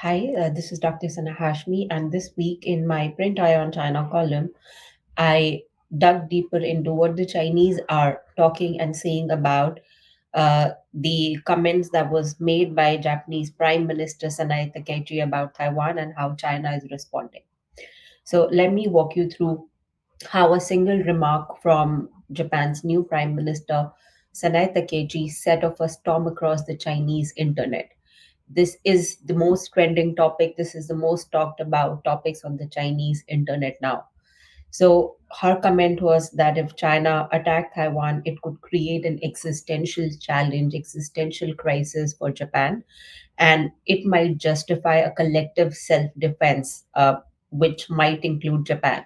Hi, this is Dr. Sana Hashmi, and this week in my Print Eye on China column, I dug deeper into what the Chinese are talking and saying about the comments that was made by Japanese Prime Minister Sana Takaichi about Taiwan and how China is responding. So let me walk you through how a single remark from Japan's new Prime Minister Sanae Takeichi set off a storm across the Chinese internet. This is the most trending topic. This is the most talked about topics on the Chinese internet now. So her comment was that if China attacked Taiwan, it could create an existential challenge, existential crisis for Japan, and it might justify a collective self-defense, which might include Japan.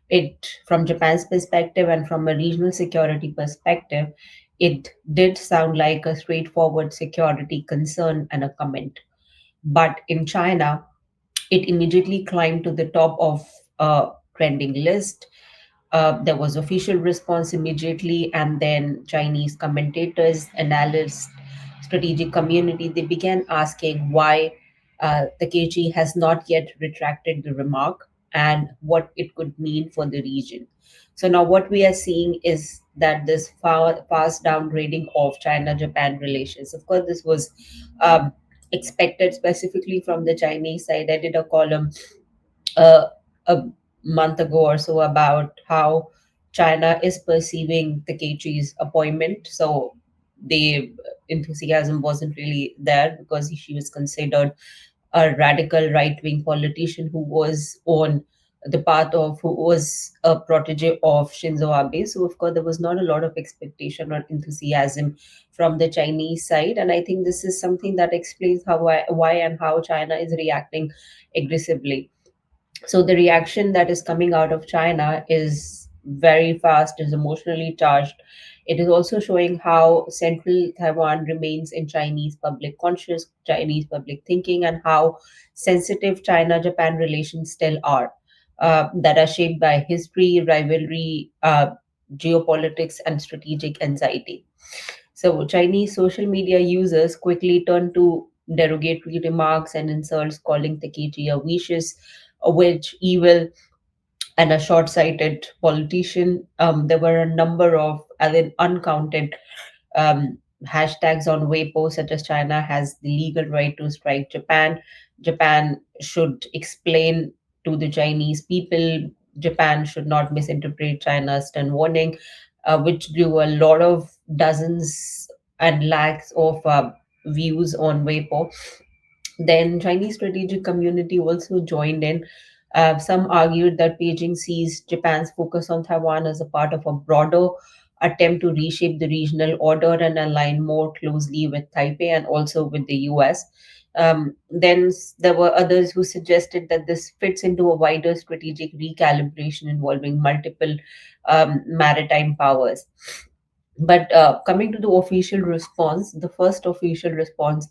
It, from Japan's perspective and from a regional security perspective, it did sound like a straightforward security concern and a comment. But in China, it immediately climbed to the top of a trending list. There was official response immediately, and then Chinese commentators, analysts, strategic community, they began asking why Takeichi has not yet retracted the remark and what it could mean for the region. So now what we are seeing is that this fast downgrading of China-Japan relations. Of course, this was um, expected specifically from the Chinese side. I did a column a month ago or so about how China is perceiving Takeichi's appointment. So the enthusiasm wasn't really there because she was considered a radical right wing politician who was on the path of who was a protege of Shinzo Abe. So of course there was not a lot of expectation or enthusiasm from the Chinese side, and I think this is something that explains why and how China is reacting aggressively. So the reaction that is coming out of China is very fast, is emotionally charged. It is also showing how central Taiwan remains in Chinese public conscious, Chinese public thinking, and how sensitive China-Japan relations still are, that are shaped by history, rivalry, geopolitics, and strategic anxiety. So Chinese social media users quickly turned to derogatory remarks and insults, calling Takeichi a vicious, a witch, evil, and a short-sighted politician. There were a number of, I mean, uncounted um, hashtags on Weibo, such as China has the legal right to strike Japan. Japan should explain to the Chinese people. Japan should not misinterpret China's stern warning, which drew a lot of dozens and lakhs of views on Weibo. Then Chinese strategic community also joined in. Some argued that Beijing sees Japan's focus on Taiwan as a part of a broader attempt to reshape the regional order and align more closely with Taipei and also with the US. There were others who suggested that this fits into a wider strategic recalibration involving multiple maritime powers. But coming to the official response, the first official response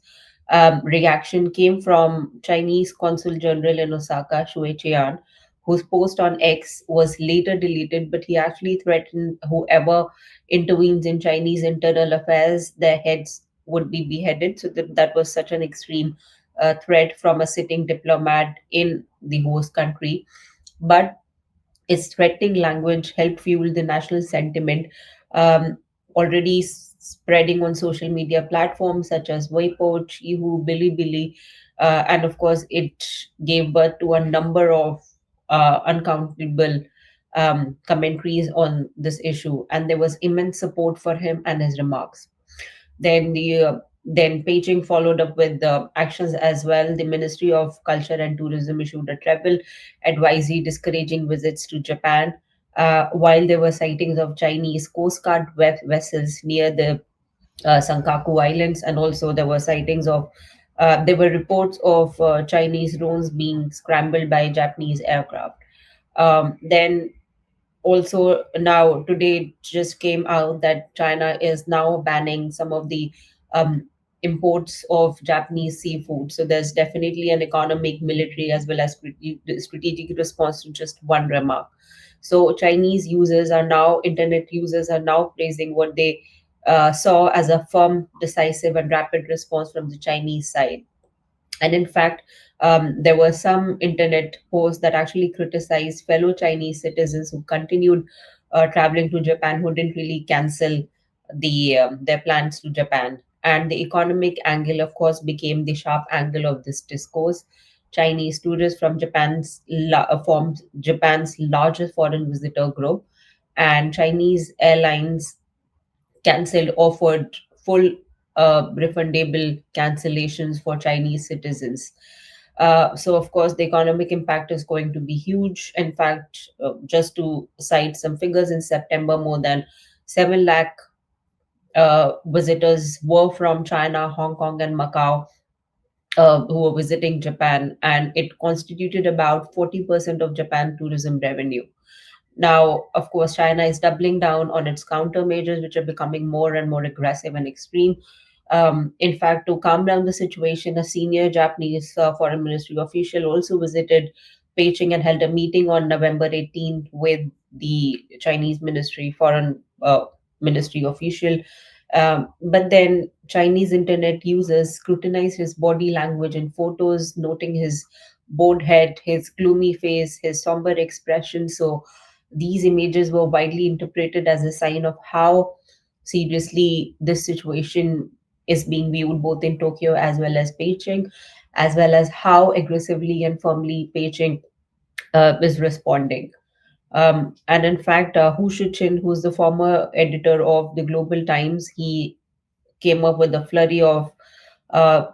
reaction came from Chinese Consul General in Osaka, Shui Qian, whose post on X was later deleted, but he actually threatened whoever intervenes in Chinese internal affairs, their heads would be beheaded. So that was such an extreme threat from a sitting diplomat in the host country. But its threatening language helped fuel the national sentiment, um, already spreading on social media platforms such as Weibo, Chihu, Bilibili, and of course, it gave birth to a number of uncountable commentaries on this issue, and there was immense support for him and his remarks. Then Beijing followed up with the actions as well. The Ministry of Culture and Tourism issued a travel advisory discouraging visits to Japan, while there were sightings of Chinese Coast Guard vessels near the Sankaku Islands, and also there were sightings of. There were reports of Chinese drones being scrambled by Japanese aircraft. Then also now today it just came out that China is now banning some of the um, imports of Japanese seafood. So there's definitely an economic, military, as well as strategic response to just one remark. So Chinese users are now, internet users are now praising what they saw as a firm, decisive, and rapid response from the Chinese side. And in fact, there were some internet posts that actually criticized fellow Chinese citizens who continued traveling to Japan, who didn't really cancel their plans to Japan. And the economic angle, of course, became the sharp angle of this discourse. Chinese tourists from formed Japan's largest foreign visitor group, and Chinese airlines cancelled offered full refundable cancellations for Chinese citizens. So, of course, the economic impact is going to be huge. In fact, just to cite some figures, in September, more than 7 lakh visitors were from China, Hong Kong, and Macau who were visiting Japan, and it constituted about 40% of Japan tourism revenue. Now, of course, China is doubling down on its countermeasures, which are becoming more and more aggressive and extreme. In fact, to calm down the situation, a senior Japanese foreign ministry official also visited Beijing and held a meeting on November 18th with the Chinese foreign ministry official. But then Chinese internet users scrutinized his body language in photos, noting his bowed head, his gloomy face, his somber expression. So these images were widely interpreted as a sign of how seriously this situation is being viewed both in Tokyo as well as Beijing, as well as how aggressively and firmly Beijing is responding. And in fact, Hu Shichin, who's the former editor of the Global Times, he came up with a flurry of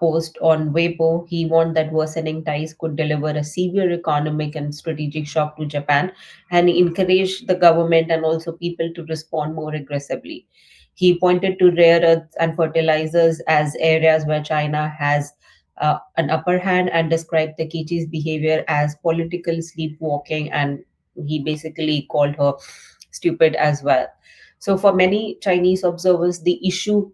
post on Weibo. He warned that worsening ties could deliver a severe economic and strategic shock to Japan, and he encouraged the government and also people to respond more aggressively. He pointed to rare earths and fertilizers as areas where China has an upper hand and described Takaichi's behavior as political sleepwalking, and he basically called her stupid as well. So, for many Chinese observers, the issue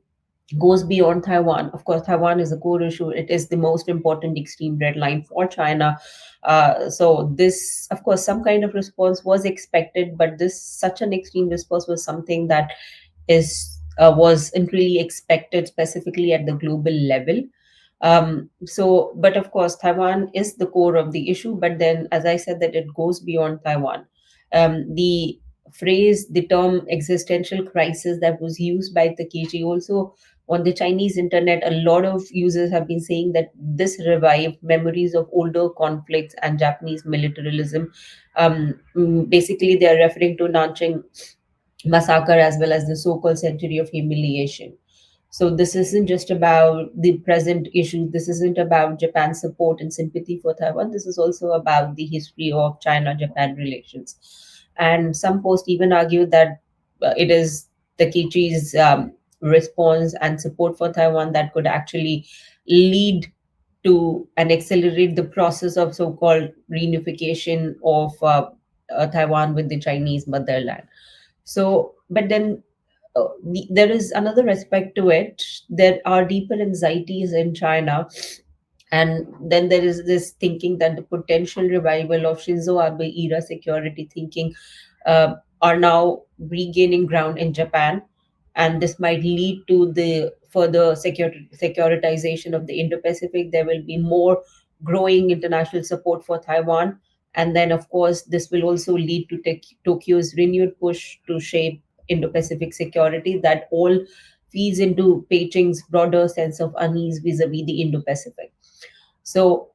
goes beyond Taiwan. Of course, Taiwan is a core issue. It is the most important extreme red line for China. So this, of course, some kind of response was expected, but this such an extreme response was something that is wasn't really expected, specifically at the global level. But of course, Taiwan is the core of the issue. But then, as I said, that it goes beyond Taiwan. The phrase, the term existential crisis that was used by Takechi also on the Chinese internet, a lot of users have been saying that this revived memories of older conflicts and Japanese militarism. Basically, they are referring to Nanjing massacre as well as the so-called century of humiliation. So this isn't just about the present issue. This isn't about Japan's support and sympathy for Taiwan. This is also about the history of China-Japan relations. And some posts even argue that it is Takechi's response and support for Taiwan that could actually lead to and accelerate the process of so-called reunification of Taiwan with the Chinese motherland. So, but then there is another aspect to it. There are deeper anxieties in China, and then there is this thinking that the potential revival of Shinzo Abe era security thinking are now regaining ground in Japan, and this might lead to the further securitization of the Indo-Pacific. There will be more growing international support for Taiwan, and then of course this will also lead to Tokyo's renewed push to shape Indo-Pacific security. That all feeds into Beijing's broader sense of unease vis-a-vis the Indo-Pacific. So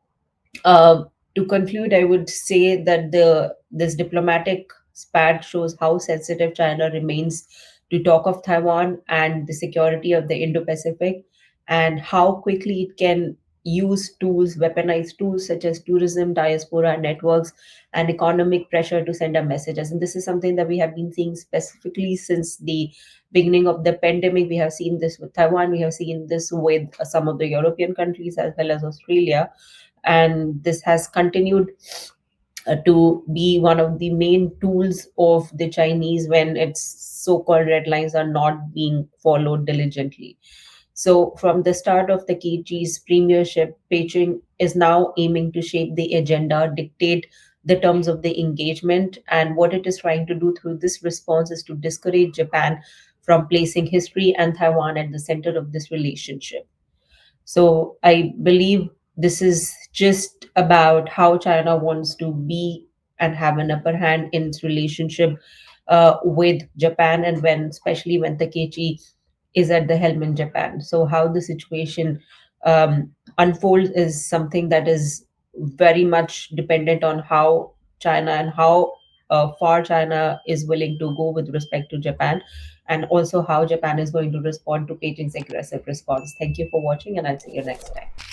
uh, to conclude, I would say that the this diplomatic spat shows how sensitive China remains to talk of Taiwan and the security of the Indo-Pacific, and how quickly it can use tools, weaponized tools such as tourism, diaspora networks, and economic pressure to send a messages. And this is something that we have been seeing specifically since the beginning of the pandemic. We have seen this with Taiwan. We have seen this with some of the European countries as well as Australia, and this has continued to be one of the main tools of the Chinese when its so-called red lines are not being followed diligently. So, from the start of the KG's premiership, Beijing is now aiming to shape the agenda, dictate the terms of the engagement, and what it is trying to do through this response is to discourage Japan from placing history and Taiwan at the center of this relationship. So I believe This is just about how China wants to be and have an upper hand in its relationship with Japan, and especially when Takeichi is at the helm in Japan. So, how the situation unfolds is something that is very much dependent on how China and how far China is willing to go with respect to Japan, and also how Japan is going to respond to Beijing's aggressive response. Thank you for watching, and I'll see you next time.